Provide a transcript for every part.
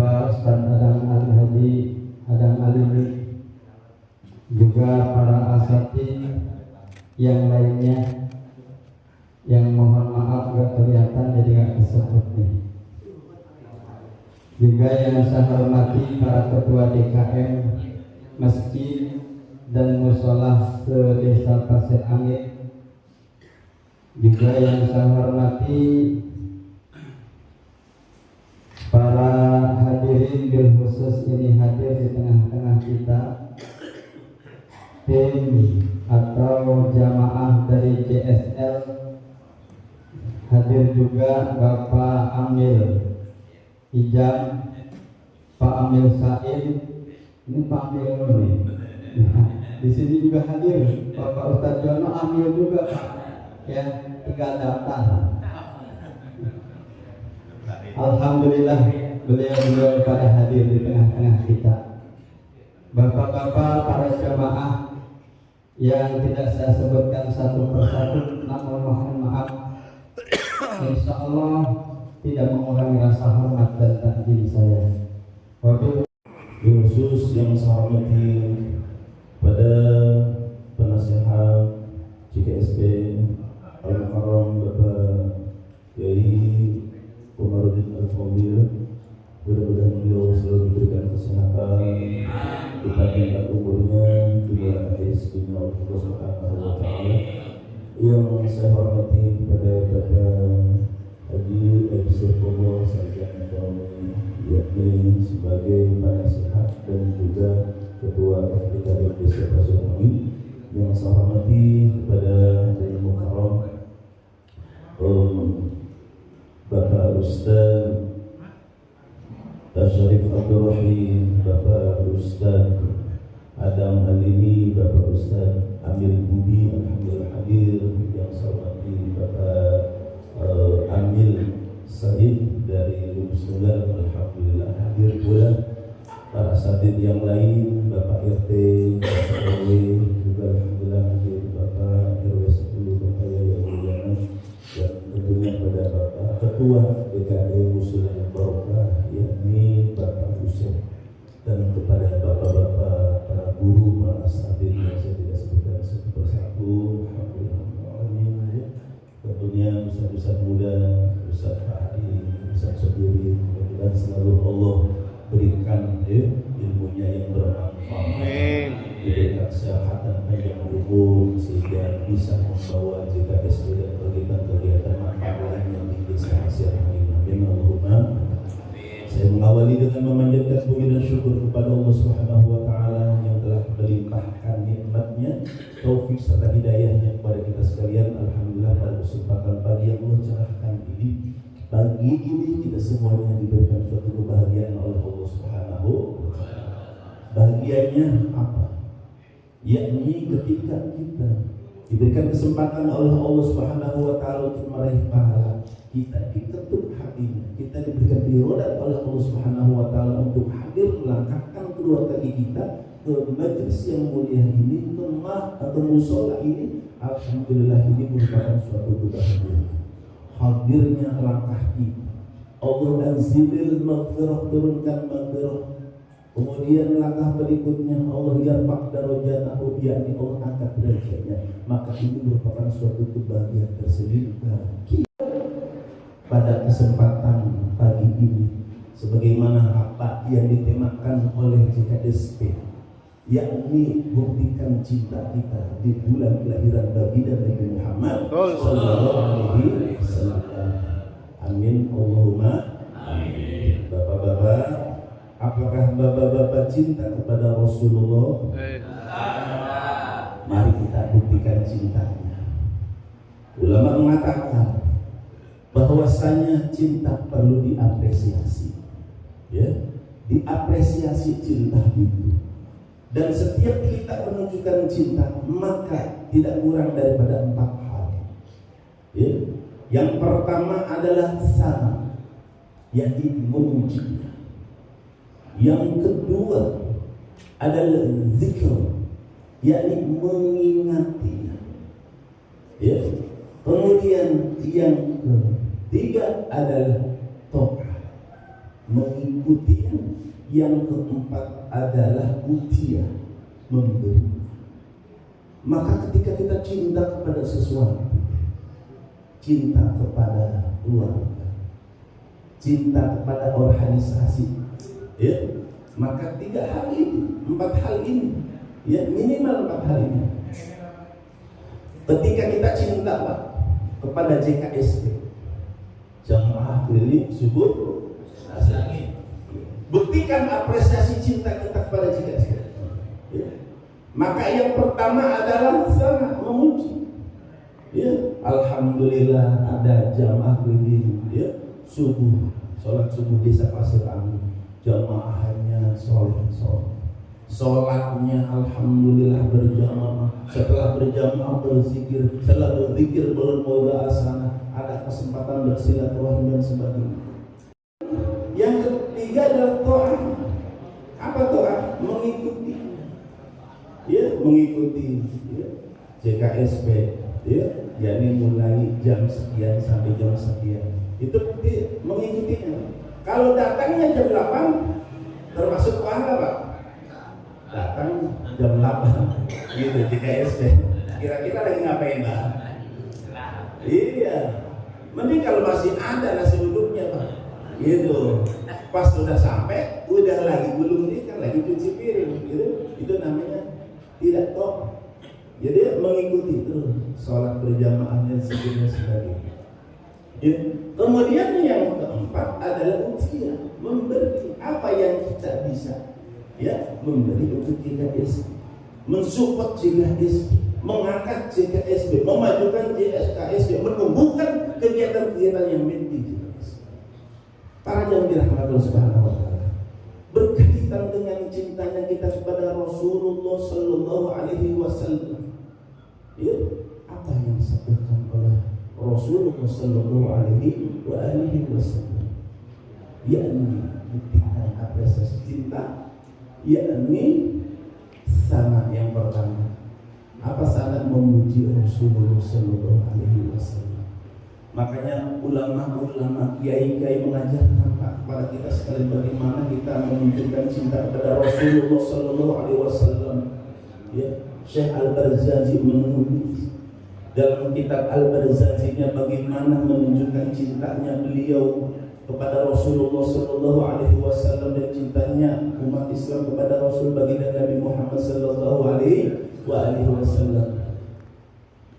Bapak Ustaz Adang Al-Hadi Adang Alimi, juga para asatidz yang lainnya yang mohon maaf gak kelihatan jadi gak disebut nih. Juga yang saya hormati para ketua DKM masjid dan mushola se-Desa Pasir Angin. Juga yang saya hormati para hadirin bil khusus ini hadir di tengah-tengah kita, tim atau jamaah dari JSL, hadir juga Bapak Amil Ijam, Pak Amil Said, ini Pak Amil nih. Di sini juga hadir Bapak Ustadz Jono Amil juga Pak, ya 3 daftar. Alhamdulillah beliau pada hadir di tengah-tengah kita. Bapak-bapak para jamaah yang tidak saya sebutkan satu persatu, namun mohon maaf, insya Allah tidak mengurangi rasa hormat dan takdim saya. Khusus yang saya hormati pada penasehat JKSP Al-Mukarram Bapak Yai Komarudin Al-Fadil, mudah-mudahan beliau selalu diberikan kesehatan, dipanjangkan umurnya, juga rezekinya Allah Subhanahu wa Ta'ala. Yang saya hormati kepada Bapak Haji Abdul Sarjana Kami, yakni sebagai penasehat dan juga ketua FPKB Desa Pasir Angin. Yang saya hormati kepada Al Mukarram Bapak Ustaz Syarif Abdul Rahim, Bapak Ustaz Adam Alimi, Bapak Ustaz Amil Budi, alhamdulillah hadir. Yang saya hormati Bapak Amil Said dari Lubus Tunggal, alhamdulillah hadir pula. Para asatidz yang lain, Bapak RT, Bapak RW juga alhamdulillah hadir. Bapak RW 10, Bapak Yaya Mulyana, dan tentunya pada Bapak Ketua DKM Muslimin Barokah, yakni Bapak Hussein, dan kepada bapak-bapak para guru, para asatidz yang saya tidak sebutkan satu persatu, alhamdulillah. Tentunya Ustaz-Ustaz muda, Ustaz Fahri, Ustaz Sobiri, mudah-mudahan selalu Allah berikan ilmunya yang bermanfaat, diberikan kesehatan panjang umur sehingga bisa membawa JKSP dan kegiatan-kegiatan manfaat lain yang di desa Pasir Angin. Amin Allahumma. Saya mengawali dengan memanjatkan puji dan syukur kepada Allah Subhanahu wa Ta'ala yang telah melimpahkan nikmatnya, taufik serta hidayahnya kepada kita sekalian. Alhamdulillah pada kesempatan pagi yang Allah cerahkan ini, pagi ini kita semuanya diberikan suatu kebahagiaan oleh Allah Subhanahu wa Ta'ala. Bahagianya apa? Yakni ketika kita diberikan kesempatan oleh Allah Subhanahu wa Ta'ala untuk meraih pahala, kita diketuk hatinya, kita diberikan dirodat oleh Allah Subhanahu wa Ta'ala untuk hadir melangkahkan kedua kaki kita ke majelis yang mulia ini, ke atau musola ini. Alhamdulillah, ini merupakan suatu kebahagiaan. Hadirnya langkah kita, Allah dan zilil maghfirah, turunkan maghfirah. Kemudian langkah berikutnya Allah yarfa' darajatahu, yakni Allah angkat derajatnya. Maka ini merupakan suatu kebahagiaan tersendiri bagi pada kesempatan pagi ini, sebagaimana apa yang ditemakan oleh JKSP, yakni buktikan cinta kita di bulan kelahiran baginda Nabi Muhammad sallallahu alaihi wasallam. Amin Allahumma amin. Bapak-bapak, apakah bapak-bapak cinta kepada Rasulullah? Mari kita buktikan cintanya. Ulama mengatakan bahwasanya cinta perlu diapresiasi, ya, diapresiasi cinta itu. Dan setiap kita menunjukkan cinta, maka tidak kurang daripada 4 hal. Ya. Yang pertama adalah sana, yakni memujinya. Yang kedua adalah zikr, yakni mengingatinya. Ya. Kemudian yang ketiga adalah to'ah, mengikutinya. Yang keempat adalah utia, memberi. Maka ketika kita cinta kepada sesuatu, cinta kepada keluarga, cinta kepada organisasi, ya, maka 3 hal ini, 4 hal ini, ya, minimal 4 hal ini. Ketika kita cinta, Pak, kepada JKSP, Jamaah Keliling Subur Asal, buktikan apresiasi cinta kita kepada JKSP. Ya. Maka yang pertama adalah sangat memuji. Ya, alhamdulillah ada jamaah keliling, ya, subuh, sholat subuh desa Pasir Angin, jamaahnya soleh, sholatnya alhamdulillah berjamaah. Setelah berjamaah berzikir, setelah berzikir bermudah asana, ada kesempatan bersilaturahim dan sebagainya. Yang ketiga adalah ta'ah. Apa ta'ah? Mengikuti, ya, mengikuti, ya, JKSP, ya, yakni mulai jam sekian sampai jam sekian. Itu berarti mengikutinya. Kalau datangnya jam 8 termasuk pahala, Pak. Datang jam 8 gitu JKSP. Kira-kira lagi ngapain, Pak? Iya. Mending kalau masih ada nasi uduknya, Pak. Gitu. Pas sudah sampai, udah lagi belum nikah, lagi cuci piring, gitu. Itu namanya tidak top. Jadi mengikuti terus sholat berjamaahnya dan sebagainya. Ya. Kemudian yang keempat adalah utia, memberi apa yang kita bisa, ya, memberi untuk JKSP, mensupport JKSP, mengangkat JKSP, memajukan JKSP, menumbuhkan kegiatan-kegiatan yang penting JKSP. Para jamaah dirahmati Allah Subhanahu wa taala, berkaitan dengan cintanya kita kepada Rasulullah sallallahu alaihi wasallam. Ya, apa yang disabdakan oleh Rasulullah sallallahu alaihi wasallam, yakni buktikan apresiasi cinta, yakni sanad yang pertama. Apa sanad memuji Rasulullah sallallahu alaihi wasallam? Makanya ulama-ulama, kiai-kiai mengajarkan, Pak, kepada kita sekali bagaimana kita menunjukkan cinta kepada Rasulullah sallallahu alaihi wasallam. Ya, Syekh Al-Barzazi menulis dalam kitab Al-Barzazinya bagaimana menunjukkan cintanya beliau kepada Rasulullah sallallahu alaihi wasallam dan cintanya umat Islam kepada Rasul baginda Nabi Muhammad sallallahu alaihi wasallam.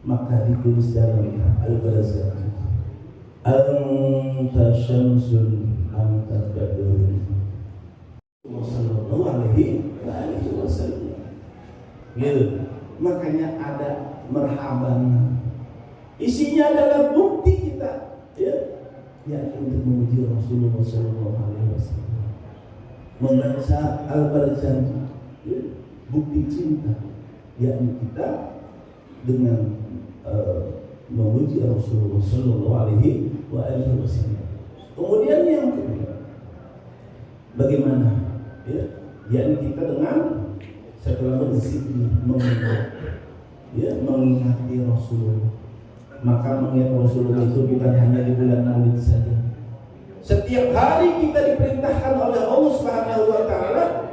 Maka ditulis dalam Al-Barzazi, anta syamsul anta badrun sallallahu alaihi wasallam. Gitu. Makanya ada merhaban. Isinya adalah bukti kita, ya, untuk memuji Rasulullah sallallahu alaihi wasallam. Membaca Al-Barzazi, ya, bukti cinta, yakni kita dengan memuji Rasulullah sallallahu alaihi wasallam. Kemudian yang kedua, bagaimana, ya, yakni kita dengan setelah berzikir, mengingati Rasulullah. Maka mengingat Rasulullah itu bukan hanya di bulan Maulid saja. Setiap hari kita diperintahkan oleh Allah Subhanahu wa taala,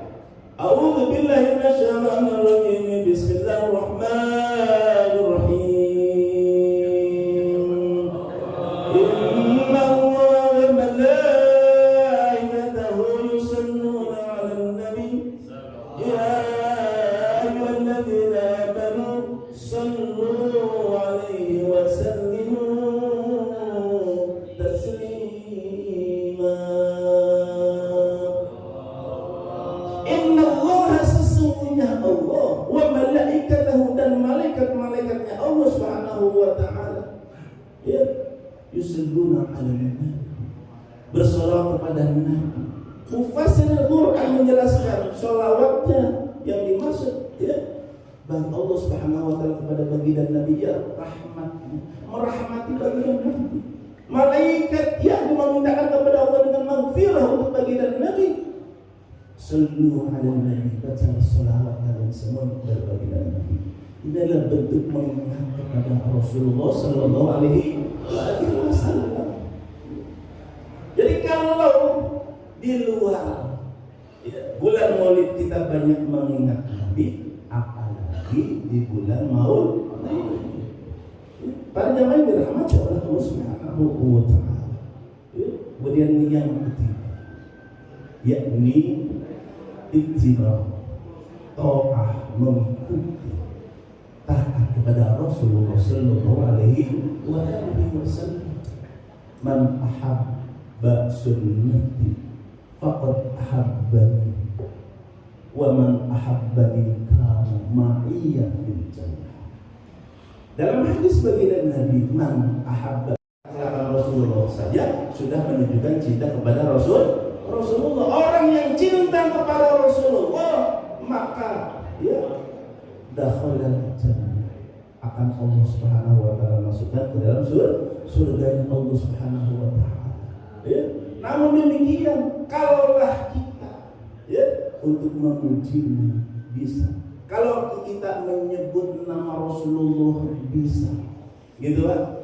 a'udzu billahi minasyaitonir rajim, bismillahirrahmanirrahim. Inna Allaha wa malaikatahu yusalluna 'alan nabi. Ya ayyuhalladzina amanu sallu 'alaihi wa sallimu taslima. Inna Allaha, sesungguhnya Allah, wa malaikatahu, dan malaikat-malaikatnya Allah Subhanahu wa taala, ya, yusalluna 'alan nabi, bersolawat kepada Nabi. Mufassir Al-Quran menjelaskan sholawatnya yang dimaksud, ya, bagi Allah Subhanahu wa taala kepada baginda Nabi, ya, rahmatnya, merahmati baginda Nabi. Malaikat yang memintakan kepada Allah dengan maghfirah untuk baginda Nabi. Sallu 'alan nabi, baca sholawat dan semua kepada baginda Nabi. Ini adalah bentuk mengingat kepada Rasulullah sallallahu alaihi wasallam. Jadi kalau di luar bulan Maulid kita banyak mengingat Nabi, apalagi di bulan Maulid. Para jamaah yang dirahmati oleh Allah Subhanahu wa Ta'ala. Kemudian yang ketiga, yakni ittiba, ta'ah, mengikuti, taat kepada Rasulullah sallallahu alaihi wasallam. Man ahabba sunnati faqad ahabbani wa man ahabbani kana ma'iyya fil jannah. Dalam hadis baginda Nabi, man ahabba Rasulullah saja sudah menunjukkan cinta kepada Rasulullah. Orang yang cinta kepada Rasulullah, maka dakhala jannah, akan Allah Subhanahu wa taala masukkan ke dalam surga Allah Subhanahu wa taala. Namun demikian, kalaulah kita untuk memujinya bisa, kalau kita menyebut nama Rasulullah bisa, gitu kan?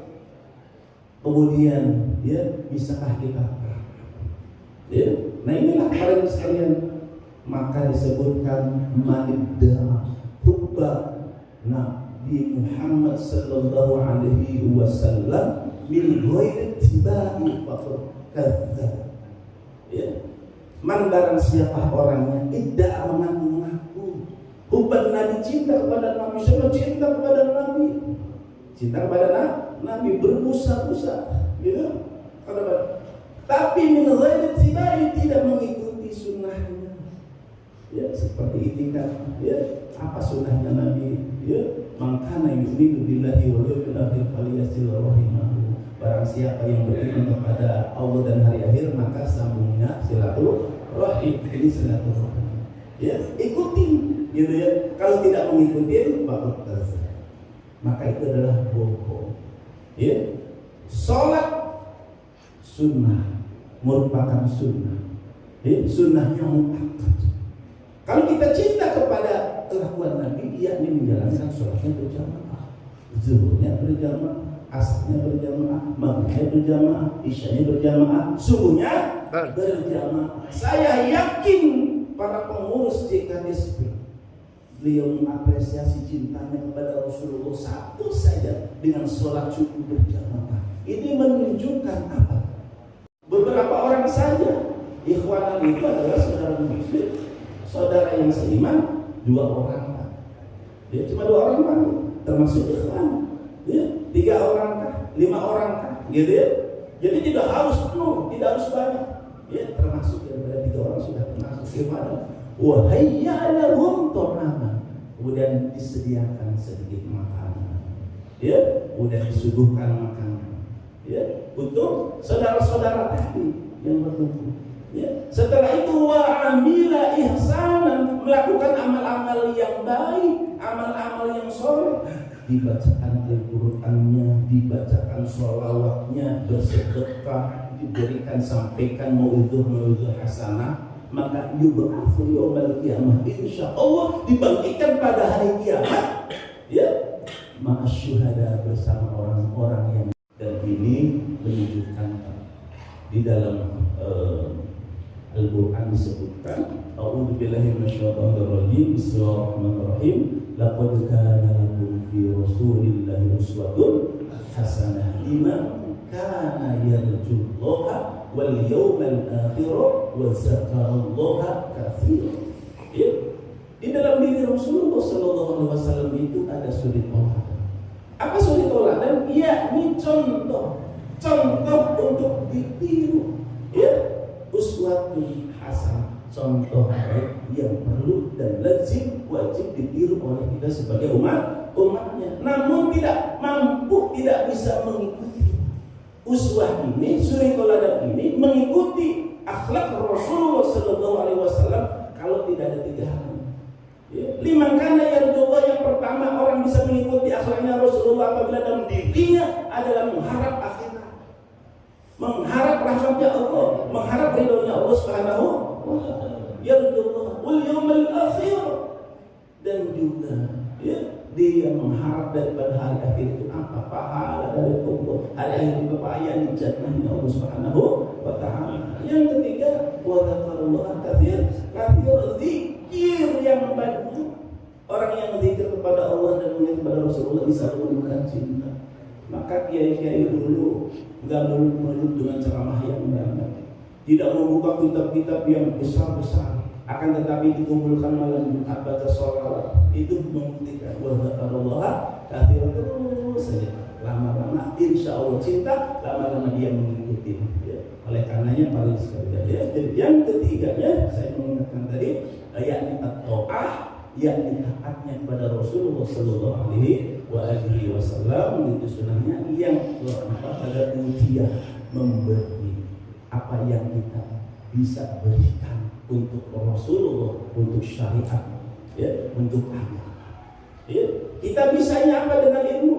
Kemudian bisakah kita? Nah inilah para sekalian, maka disebutkan manidda hubba Nabi Muhammad sallallahu alaihi wasallam min ghairi tibai faqad kadzdzab. Man barang siapa orangnya tidak mengaku-ngaku hubban Nabi, cinta kepada Nabi, siapa cinta kepada Nabi, cinta kepada Nabi berbusa-busa, gitu. Tapi min ghairi tibai, tidak mengikuti sunnahnya. Seperti itikad, apa sunnahnya Nabi? Man kana yu'minu billahi wal yawmil akhir falyasil rahimahu. Barang siapa yang beriman kepada Allah dan hari akhir, maka sambungnya silaturahim. Ini silaturahim. Ikuti, gitu ya. Kalau tidak mengikuti, maka itu adalah bohong. Salat sunnah, merupakan sunnah. Sunnahnya muakkad. Kalau kita cinta kepada kelakuan Nabi, yakni menjalankan sholatnya berjamaah, zuhurnya berjamaah, asarnya berjamaah, maghribnya berjamaah, isyanya berjamaah, subuhnya berjamaah. Saya yakin para pengurus JKSP, beliau mengapresiasi cintanya kepada Rasulullah satu saja dengan sholat subuh berjamaah. Ini menunjukkan apa? Beberapa orang saja, ikhwanan itu adalah saudara muslim, saudara yang seiman, 2 orang. Cuma 2 orang kan, termasuk ikhwan. 3 orang kah, 5 orang kah, gitu ya. Jadi tidak harus penuh, tidak harus banyak. Termasuk daripada 3 orang sudah termasuk ikhwan. Wa hayya lahum ta'aman. Kemudian disediakan sedikit makanan. Kemudian disuguhkan makanan. Untuk saudara-saudara tadi yang berkumpul. Setelah itu wa amila ihsanan, melakukan amal-amal yang baik, amal-amal yang soleh, dibacakan Al-Qur'annya, dibacakan sholawatnya, bersedekah, diberikan, sampaikan mau'idhah hasanah, maka yub'atsu yaumil qiyamah, insyaallah dibangkitkan pada hari kiamat, ma'asyuhada, bersama orang-orang yang. Dan ini menunjukkan di dalam Al-Quran disebutkan, a'udzubillahi minasyaitonir rajim, bismillahirrahmanirrahim, laqad kana lakum fi rasulillahi uswatun hasanah liman kana yarjullaha wal yawmal akhir wa zakarallaha katsiran. Di dalam diri Rasulullah sallallahu alaihi wasallam itu ada suri toladan. Apa suri toladan? Yakni contoh untuk ditiru. Uswatun hasanah, contoh baik yang perlu dan wajib ditiru oleh kita sebagai umatnya. Namun tidak mampu, tidak bisa mengikuti uswah ini, suri toladan ini, mengikuti akhlak Rasulullah sallallahu alaihi wasallam kalau tidak ada 3 hal. Liman kana yarjullah, yang pertama orang bisa mengikuti akhlaknya Rasulullah apabila dalam dirinya adalah mengharap akhirat, mengharap rahmatnya Allah, mengharap ridhonya Allah Subhanahu wa taala. Yarjullah wal yawmal akhir, dan juga dia mengharap daripada hari akhir itu apa? Pahala dari Allah. Hari akhir itu apa? Yang dijannahnya Allah Subhanahu wa taala. Yang ketiga, wa dzakarallaha katsir zikir yang banyak. Orang yang zikir kepada Allah dan mengingat kepada Rasulullah bisa menumbuhkan cinta. Maka kiai-kiai dulu nggak melulu dengan ceramah yang banyak, tidak membuka kitab-kitab yang besar-besar, akan tetapi dikumpulkan malam Jumat baca sholawat, itu membuktikan wa dzakarallaha katsiran, terus saja. Lama-lama insya Allah cinta, lama-lama dia mengikuti. Ya. Oleh karenanya paling sekali ya. Yang ketiganya saya mengingatkan tadi, yakni at-ta'ah, yakni taatnya kepada Rasulullah Sallallahu Alaihi Wasallam, itu sunahnya. Yang keempat adalah utiah, memberi apa yang kita bisa berikan untuk Rasulullah, untuk syariat, ya, untuk agama. Ya. Kita bisanya apa dengan ilmu?